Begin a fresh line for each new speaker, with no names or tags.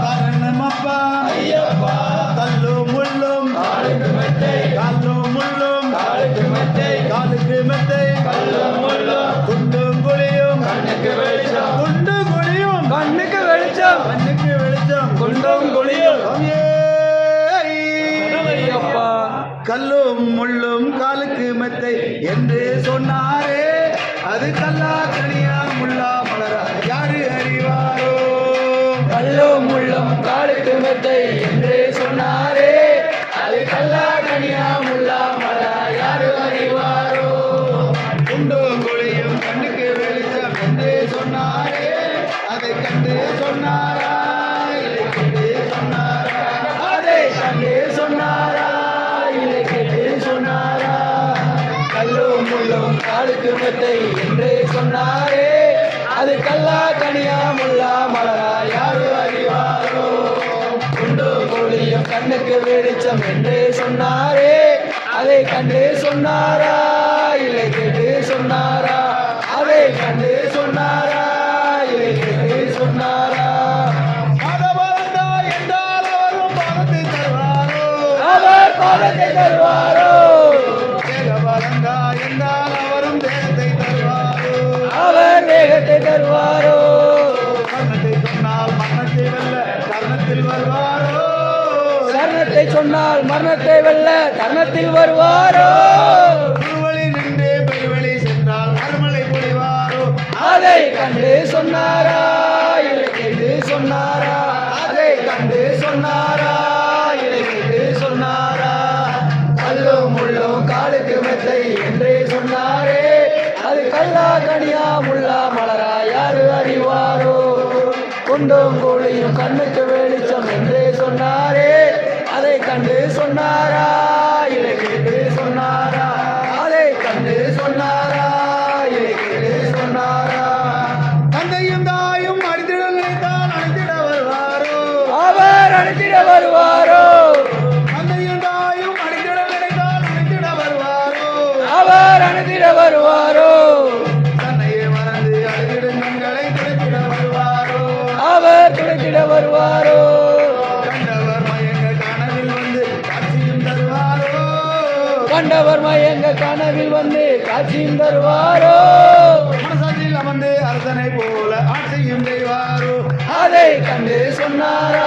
காரணமப்பா கல்லும் முள்ளும் காலுக்கு மெத்தை குண்டும் குழியும் கண்ணுக்கு வெளிச்சம் குண்டும் குழியும் கல்லும் முள்ளும் காலுக்கு மெத்தை என்று சொன்னாரே அது கல்லா கனியா முள்ளா மலரா யாரு அறிவாரோ
கல்லும் முள்ளும் காலுக்கு மெத்தை என்று சொன்னாரே அது கல்லா கனியா முள்ளா மலரா யாரு அறிவாரோ
குண்டும் குழியும் கண்ணுக்கு வெளிச்சம் என்று சொன்னாரே அதை கண்டு சொன்னாரா இதை கேட்டு சொன்னாரா
அதை கண்டு சொன்னாரா இதை கேட்டு சொன்னாரா கல்லும் முள்ளும் காலுக்கு மெத்தை என்று சொன்னாரே அது கல்லா கனியா முள்ளா மலரா யாரு அறிவாரோ குண்டும் குழியும் கண்ணுக்கு வெளிச்சம் என்று சொன்னாரே அதை கண்டு சொன்னாரா இல்லை கேட்டு சொன்னாரா அதை கண்டு சொன்னாரா இல்லை கேட்டு சொன்னாரா
மதவளர்ந்தா என்றால் அவரும் பணத்தை தருவாரோ
அவர் பாதத்தை தருவாரோ
தேகவளர்ந்தா என்றால் அவரும் தேகத்தை தருவாரோ
அவர் வேகத்தை தருவாரோ
மரணத்தை சொன்னால் மரணத்தை வெல்ல தருணத்தில் வருவாரோ
சரணத்தை சொன்னால் மரணத்தை வெல்ல தருணத்தில் வருவாரோ
திருவழி நின்று பெருவழி சென்றால் அருமலை பொழிவாரோ
அதை கண்டு சொன்னாரா இல்லை கேட்டு சொன்னாரா அதை கண்டு சொன்னாரா இல்லை கேட்டு சொன்னாரா கல்லும் முள்ளும் காலுக்கு மெத்தை என்றே சொன்னாரே அது கல்லா கனியா முள்ளா மலரா யாரு அறிவாரோ குண்டும் கோழியும் கண்ணுக்கு வெளிச்சம் என்றே சொன்னாரே அதை கண்டு சொன்னாரா இல்லை கேட்டு சொன்னாரா அதை கண்டு சொன்னாரா இல்லை கேட்டு சொன்னாரா
தந்தையும் தாயும் அடித்திட நினைத்தால் அழைத்திட வருவாரோ
அவர் அழைத்திட வருவாரோ
தந்தையும் தாயும் அடித்திட நினைத்தால் அழைத்திட வருவாரோ
அவர் அழைத்திட வருவாரோ
தன்னையே மறந்து அழுதிடும் கண்களை துடைத்திட வருவாரோ
அவர் துடைத்திட வருவாரோ
கண்டவர் மயங்க கனவில் வந்து காட்சியும் தருவாரோ
கண்டவர் மயங்க கனவில் வந்து காட்சியும் தருவாரோ
மனசாட்சியில் அமர்ந்து அரசனை போல ஆட்சியும் செய்வாரோ
அதை கண்டு சொன்னாரா